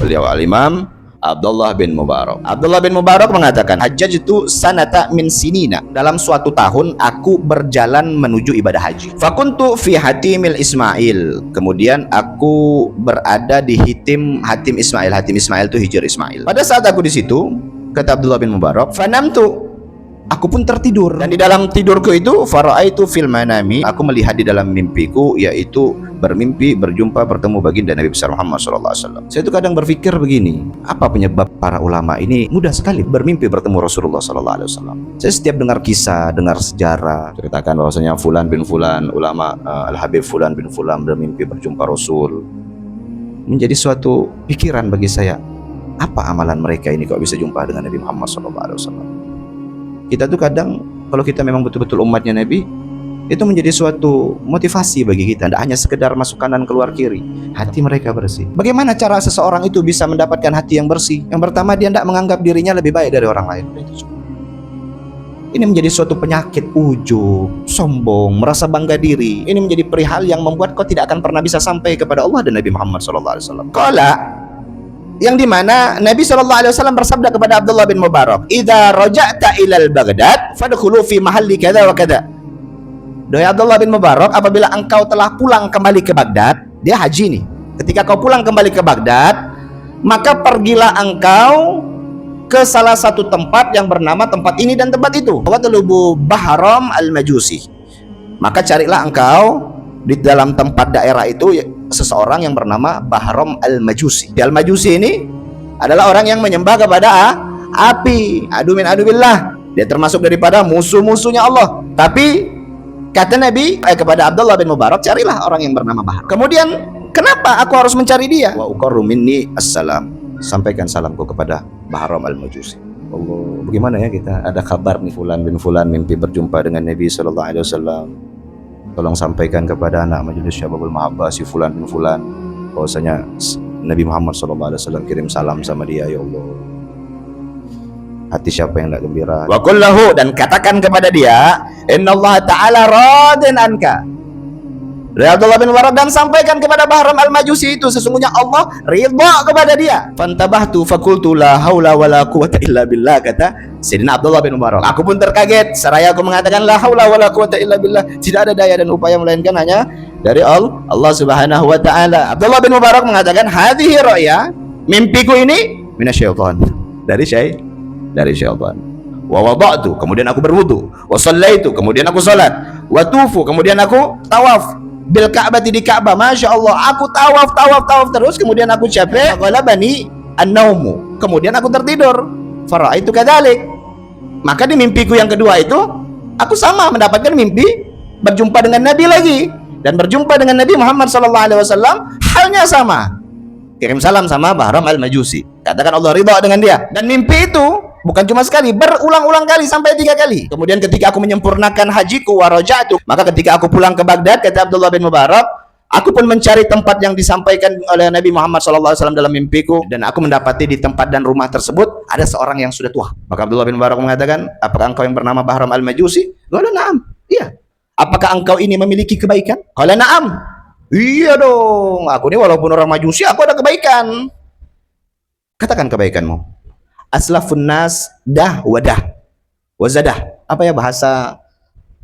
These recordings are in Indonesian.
beliau Al-Imam Abdullah bin Mubarak. Abdullah bin Mubarak mengatakan, hajjajtu sanata min sinina. Dalam suatu tahun aku berjalan menuju ibadah haji. Fakuntu fi hatimil Ismail. Kemudian aku berada di Hatim Ismail. Hatim Ismail itu Hijr Ismail. Pada saat aku di situ, kata Abdullah bin Mubarak, fanamtu. Aku pun tertidur, dan di dalam tidurku itu faraitu fil manami, aku melihat di dalam mimpiku, yaitu bermimpi berjumpa bertemu baginda Nabi besar Muhammad SAW. Saya itu kadang berpikir begini, apa penyebab para ulama ini mudah sekali bermimpi bertemu Rasulullah SAW. Saya setiap dengar kisah, dengar sejarah, ceritakan bahwasanya fulan bin fulan, ulama Al-Habib fulan bin fulan bermimpi berjumpa Rasul. Menjadi suatu pikiran bagi saya, apa amalan mereka ini kok bisa jumpa dengan Nabi Muhammad SAW. Kita tuh kadang, kalau kita memang betul-betul umatnya Nabi, itu menjadi suatu motivasi bagi kita. Tidak hanya sekedar masuk kanan keluar kiri, hati mereka bersih. Bagaimana cara seseorang itu bisa mendapatkan hati yang bersih? Yang pertama, dia tidak menganggap dirinya lebih baik dari orang lain. Ini menjadi suatu penyakit ujub, sombong, merasa bangga diri. Ini menjadi perihal yang membuat kau tidak akan pernah bisa sampai kepada Allah dan Nabi Muhammad SAW. Yang dimana Nabi SAW bersabda kepada Abdullah bin Mubarak, "Idza raja'ta ilal Baghdad fadkhulu fi mahalli kadza wa kadza." Doa Abdullah bin Mubarak, apabila engkau telah pulang kembali ke Baghdad, dia haji nih. Ketika kau pulang kembali ke Baghdad, maka pergilah engkau ke salah satu tempat yang bernama tempat ini dan tempat itu. Watlubu Bahram al-Majusi. Maka carilah engkau di dalam tempat daerah itu seseorang yang bernama Bahram al-Majusi. Al-Majusi ini adalah orang yang menyembah kepada api. Adumin adubillah. Dia termasuk daripada musuh-musuhnya Allah. Tapi kata Nabi kepada Abdullah bin Mubarak, carilah orang yang bernama Bahram. Kemudian, kenapa aku harus mencari dia? Wa uqarru minni assalam. Sampaikan salamku kepada Bahram al-Majusi. Allah, bagaimana ya kita ada kabar nih fulan bin fulan mimpi berjumpa dengan Nabi SAW. Tolong sampaikan kepada anak majelis Syababul Mahabbah si fulan bin fulan bahwasanya Nabi Muhammad SAW kirim salam sama dia, ya Allah. Hati siapa yang tidak gembira? Wa qul lahu, dan katakan kepada dia, innallaha ta'ala radin anka. Dari Abdullah bin Mubarak, dan sampaikan kepada Bahram al-Majusi itu, sesungguhnya Allah ridha kepada dia. Fantabahtu fakultu la haula wala quwata illa billah, kata Sayyidina Abdullah bin Mubarak. Aku pun terkaget seraya aku mengatakan la haula wala quwata illa billah, tidak ada daya dan upaya melainkan hanya dari Allah Subhanahu wa taala. Abdullah bin Mubarak mengatakan, hadhihi ra'ya, mimpiku ini minasyaitan, dari syaitan. Wa wada'tu, kemudian aku berwudu. Wa shallaitu, kemudian aku salat. Wa tufu, kemudian aku tawaf bil Ka'bah, di Ka'bah. Masya Allah, aku tawaf terus, kemudian aku capek. Ghalabani an-naumu, kemudian aku tertidur. Faraitu kadzalik, maka di mimpiku yang kedua itu aku sama mendapatkan mimpi berjumpa dengan Nabi lagi, dan berjumpa dengan Nabi Muhammad SAW halnya sama. Kirim salam sama Bahram al-Majusi, katakan Allah ridha dengan dia. Dan mimpi itu bukan cuma sekali, berulang-ulang kali sampai 3 kali. Kemudian ketika aku menyempurnakan hajiku wa raja'tu, maka ketika aku pulang ke Baghdad, kata Abdullah bin Mubarak, aku pun mencari tempat yang disampaikan oleh Nabi Muhammad SAW dalam mimpiku, dan aku mendapati di tempat dan rumah tersebut ada seorang yang sudah tua. Maka Abdullah bin Mubarak mengatakan, apakah engkau yang bernama Bahram al-Majusi? Qala na'am. Iya. Apakah engkau ini memiliki kebaikan? Qala na'am. Iya dong, aku ini walaupun orang Majusi, aku ada kebaikan. Katakan kebaikanmu. Aslafun nas dah wadah wazadah. Apa ya bahasa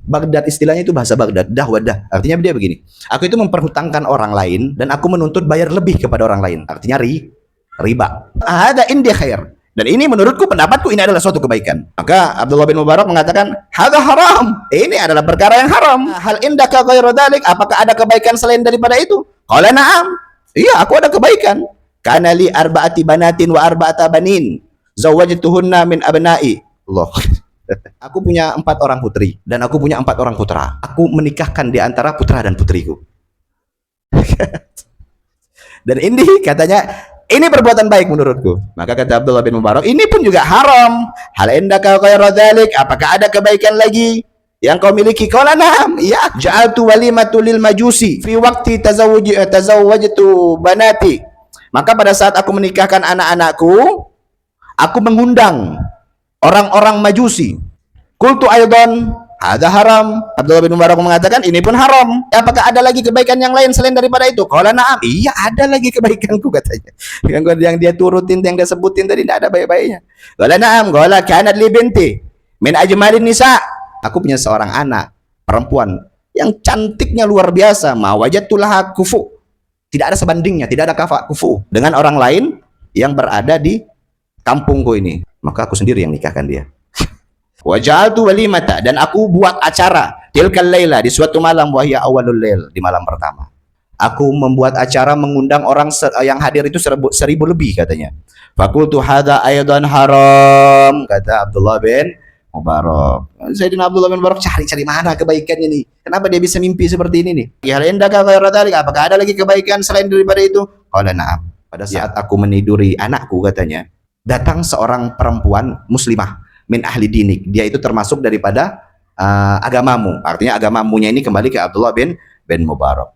Baghdad, istilahnya itu bahasa Baghdad, dah wadah. Artinya dia begini, aku itu memperhutangkan orang lain dan aku menuntut bayar lebih kepada orang lain. Artinya riba. Hada indi khair, dan ini menurutku, pendapatku, ini adalah suatu kebaikan. Maka Abdullah bin Mubarak mengatakan, hada haram, ini adalah perkara yang haram. Hal indaka ghairu dzalik, apakah ada kebaikan selain daripada itu? Qala na'am. Iya, aku ada kebaikan. Kana li arba'ati banatin wa arba'ata banin, zawwajtuhunna min abna'i. Allah. Aku punya 4 orang putri dan aku punya 4 orang putra. Aku menikahkan di antara putra dan putriku. Dan ini katanya, ini perbuatan baik menurutku. Maka kata Abdullah bin Mubarak, ini pun juga haram. Hal indaka ghairu dzalik, apakah ada kebaikan lagi yang kau miliki? Qala na'am. Ya, ja'altu walimatu lil majusi fi waqti tazawwajtu banati. Maka pada saat aku menikahkan anak-anakku, aku mengundang orang-orang Majusi. Qultu aidan, Ada haram. Abdullah bin Mubarak mengatakan ini pun haram. Apakah ada lagi kebaikan yang lain selain daripada itu? Qala na'am. Iya, ada lagi kebaikanku katanya. Yang dia turutin, yang dia sebutin tadi tidak ada baik-baiknya. Qala na'am. Qala kanat li binti min ajmalin nisa. Aku punya seorang anak perempuan yang cantiknya luar biasa. Ma wajadtu laha kufu. Tidak ada sebandingnya, tidak ada kafa kufu dengan orang lain yang berada di kampungku ini. Maka aku sendiri yang nikahkan dia. Wa ja'altu walimata, dan aku buat acara tilkal laila, di suatu malam, wahya awalul lail, di malam pertama. Aku membuat acara mengundang orang yang hadir itu 1000 lebih katanya. Fakultu hadza aidan haram, kata Abdullah bin Mubarak. Sayyidina Abdullah bin Mubarak cari-cari mana kebaikannya nih. Kenapa dia bisa mimpi seperti ini nih? Ya indaka ghairu dzalik, apakah ada lagi kebaikan selain daripada itu? Qala na'am. Pada saat aku meniduri anakku katanya, datang seorang perempuan muslimah min ahli dinik, dia itu termasuk daripada agamamu, artinya agamamunya ini kembali ke Abdullah bin Mubarak.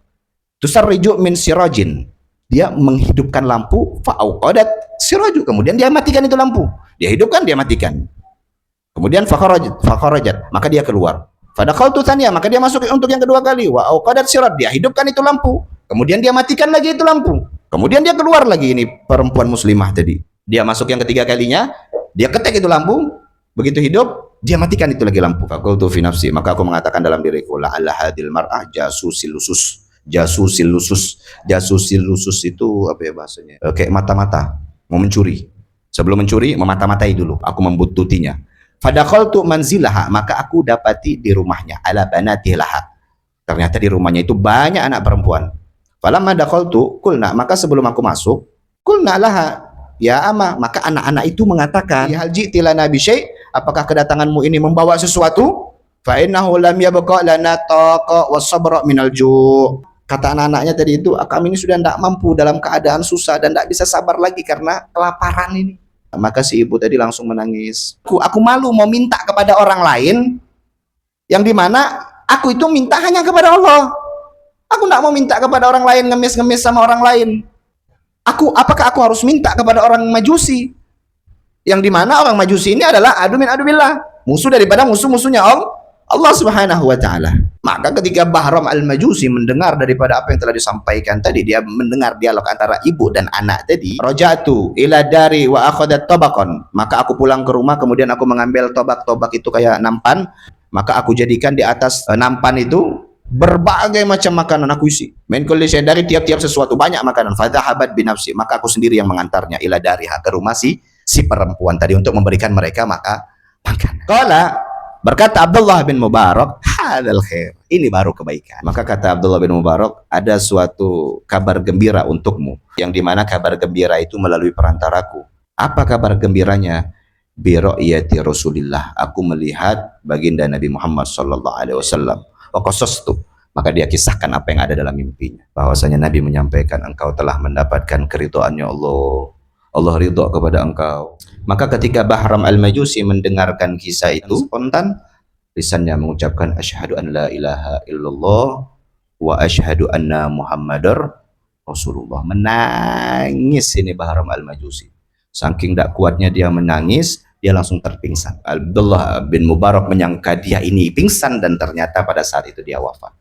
Tusarriju min sirajin, dia menghidupkan lampu, fa'auqadat siraju, kemudian dia matikan itu lampu, dia hidupkan, dia matikan, kemudian fakharajat, maka dia keluar. Fadakhaltu tsaniyah, maka dia masuk untuk yang kedua kali, wa auqadat siraj, dia hidupkan itu lampu, kemudian dia matikan lagi itu lampu, kemudian dia keluar lagi, ini perempuan muslimah tadi, dia masuk yang ketiga kalinya, dia ketek itu lampu. Begitu hidup, dia matikan itu lagi lampu. Fakultu fi nafsi, maka aku mengatakan dalam diriku, la'alla hadil mar'ah jasusil lusus. Jasusil lusus. Jasusil lusus itu apa ya bahasanya? Kayak mata-mata, mau mencuri. Sebelum mencuri, memata-matai dulu. Aku membuntutinya. Fadakhaltu manzilaha, maka aku dapati di rumahnya, ala banati laha. Ternyata di rumahnya itu banyak anak perempuan. Falamma dakhaltu qulna, maka sebelum aku masuk, qulna laha, ya ama, maka anak-anak itu mengatakan, ya hal ji'tila nabi syai', apakah kedatanganmu ini membawa sesuatu? Fa innahu lam yabqa lana taqa was-sabra minal ju'. Kata anak-anaknya tadi itu, kami ini sudah tidak mampu dalam keadaan susah dan tidak bisa sabar lagi karena kelaparan ini. Maka si ibu tadi langsung menangis. Aku malu mau minta kepada orang lain, yang dimana aku itu minta hanya kepada Allah. Aku tidak mau minta kepada orang lain, ngemis-ngemis sama orang lain. Apakah aku harus minta kepada orang Majusi? Yang dimana orang Majusi ini adalah adu min adu billah, musuh daripada musuh-musuhnya Allah Subhanahu wa ta'ala. Maka ketika Bahram al-Majusi mendengar daripada apa yang telah disampaikan tadi, dia mendengar dialog antara ibu dan anak tadi, raja'tu ila dari wa akhadat tabaqan, maka aku pulang ke rumah, kemudian aku mengambil tobak itu kayak nampan, maka aku jadikan di atas nampan itu berbagai macam makanan, aku isi min kulli syai', dari tiap-tiap sesuatu, banyak makanan. Fadhahabat binafsi, maka aku sendiri yang mengantarnya ila dariha, ke rumah si perempuan tadi untuk memberikan mereka makan. Qala, berkata Abdullah bin Mubarak, hadzal khair, ini baru kebaikan. Maka kata Abdullah bin Mubarak, ada suatu kabar gembira untukmu, yang dimana kabar gembira itu melalui perantaraku. Apa kabar gembiranya? Bi ru'yati Rasulillah, aku melihat baginda Nabi Muhammad sallallahu alaihi wasallam. Wa qasastu, maka dia kisahkan apa yang ada dalam mimpinya, bahwasanya Nabi menyampaikan, engkau telah mendapatkan keridhaannya Allah, Allah ridha kepada engkau. Maka ketika Bahram al-Majusi mendengarkan kisah itu, spontan lisannya mengucapkan asyhadu an la ilaha illallah wa asyhadu anna Muhammadar Rasulullah. Menangis ini Bahram al-Majusi. Saking tidak kuatnya dia menangis, dia langsung terpingsan. Abdullah bin Mubarak menyangka dia ini pingsan, dan ternyata pada saat itu dia wafat.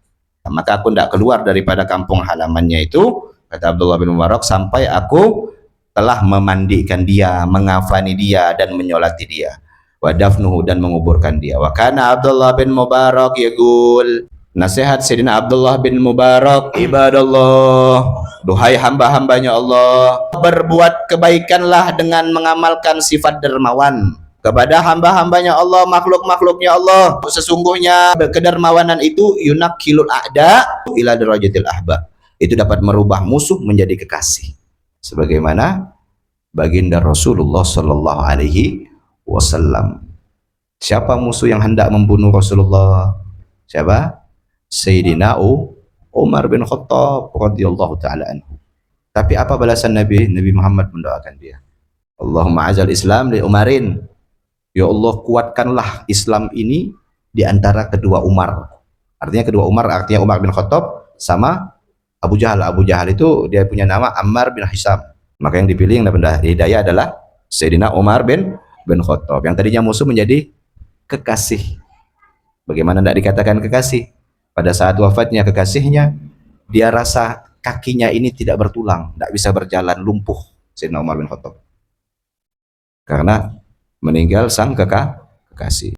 Maka aku tidak keluar daripada kampung halamannya itu, kata Abdullah bin Mubarak, sampai aku telah memandikan dia, mengafani dia, dan menyolati dia. Wa dafnuhu, dan menguburkan dia. Wa kana Abdullah bin Mubarak yaqul, nasihat Sayyidina Abdullah bin Mubarak, ibadallah, duhai hamba-hambanya Allah, berbuat kebaikanlah dengan mengamalkan sifat dermawan kepada hamba-hambanya Allah, makhluk-makhluknya Allah. Sesungguhnya kedermawanan itu yunakkilul a'da ila darajatil ahba, itu dapat merubah musuh menjadi kekasih, sebagaimana baginda Rasulullah sallallahu alaihi wasallam. Siapa musuh yang hendak membunuh Rasulullah? Siapa? Sayyidina Umar bin Khattab radhiyallahu taala anhu. Tapi apa balasan Nabi Muhammad mendoakan dia? Allahumma azal Islam li Umarin. Ya Allah, kuatkanlah Islam ini di antara kedua Umar. Artinya kedua Umar, artinya Umar bin Khattab sama Abu Jahal. Abu Jahal itu dia punya nama Ammar bin Hisam. Maka yang dipilih, yang dapat hidayah adalah Sayyidina Umar bin Khattab, yang tadinya musuh menjadi kekasih. Bagaimana tidak dikatakan kekasih? Pada saat wafatnya kekasihnya, dia rasa kakinya ini tidak bertulang, tidak bisa berjalan, lumpuh. Sayyidina Umar bin Khattab. Karena meninggal sang kekasih.